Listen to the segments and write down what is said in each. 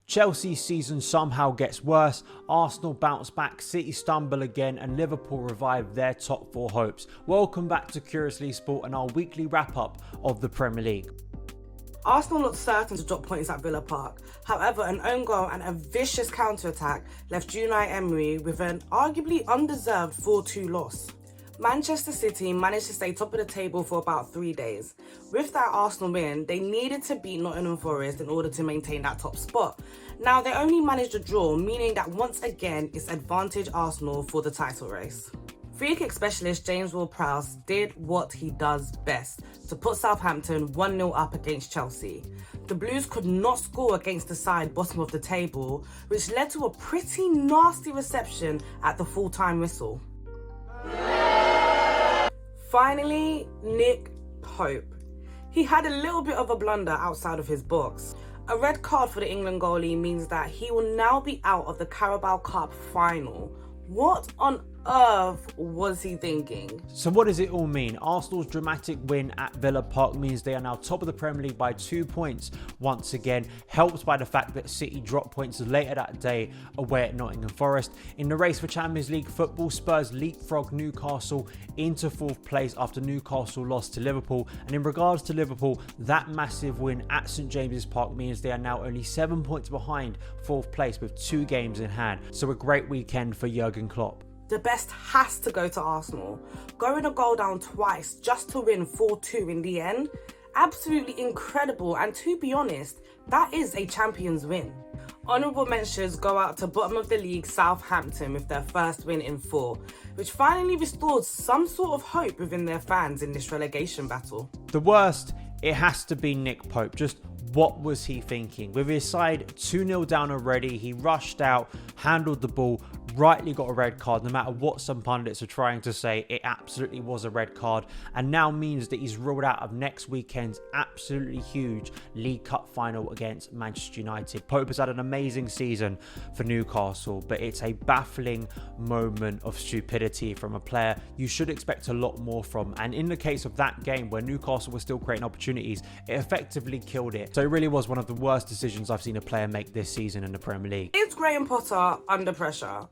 Chelsea's season somehow gets worse, Arsenal bounce back, City stumble again, and Liverpool revive their top 4 hopes. Welcome back to Curiously Sport and our weekly wrap up of the Premier League. Arsenal looked certain to drop points at Villa Park. However, an own goal and a vicious counter-attack left Unai Emery with an arguably undeserved 4-2 loss. Manchester City managed to stay top of the table for about 3 days. With that Arsenal win, they needed to beat Nottingham Forest in order to maintain that top spot. Now, they only managed a draw, meaning that once again, it's advantage Arsenal for the title race. Free kick specialist James Ward-Prowse did what he does best, to put Southampton 1-0 up against Chelsea. The Blues could not score against the side bottom of the table, which led to a pretty nasty reception at the full-time whistle. Finally, Nick Pope. He had a little bit of a blunder outside of his box. A red card for the England goalie means that he will now be out of the Carabao Cup final. What on earth was he thinking? So what does it all mean? Arsenal's dramatic win at Villa Park means they are now top of the Premier League by 2 points once again, helped by the fact that City dropped points later that day away at Nottingham Forest. In the race for Champions League football, Spurs leapfrog Newcastle into 4th place after Newcastle lost to Liverpool. And in regards to Liverpool, that massive win at St James's Park means they are now only 7 points behind 4th place with 2 games in hand. So a great weekend for Jurgen Klopp. The best has to go to Arsenal. Going a goal down twice just to win 4-2 in the end, absolutely incredible, and to be honest, that is a champion's win. Honourable mentions go out to bottom of the league Southampton with their first win in 4, which finally restored some sort of hope within their fans in this relegation battle. The worst, it has to be Nick Pope. Just what was he thinking? With his side 2-0 down already, he rushed out, handled the ball, rightly got a red card. No matter what some pundits are trying to say, it absolutely was a red card, and now means that he's ruled out of next weekend's absolutely huge League Cup final against Manchester United. Pope has had an amazing season for Newcastle, but it's a baffling moment of stupidity from a player you should expect a lot more from. And in the case of that game where Newcastle was still creating opportunities, it effectively killed it. So it really was one of the worst decisions I've seen a player make this season in the Premier League. Is Graham Potter under pressure?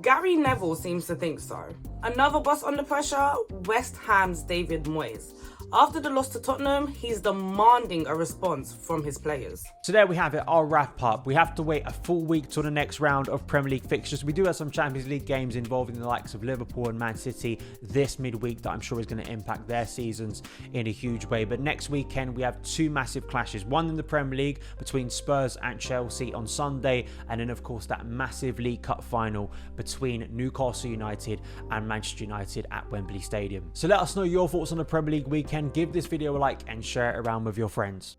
Gary Neville seems to think so. Another boss under pressure, West Ham's David Moyes. After the loss to Tottenham, he's demanding a response from his players. So there we have it, our wrap up. We have to wait a full week till the next round of Premier League fixtures. We do have some Champions League games involving the likes of Liverpool and Man City this midweek that I'm sure is going to impact their seasons in a huge way. But next weekend we have 2 massive clashes. One in the Premier League between Spurs and Chelsea on Sunday, and then of course that massive League Cup final between Newcastle United and Manchester United at Wembley Stadium. So let us know your thoughts on the Premier League weekend. Give this video a like and share it around with your friends.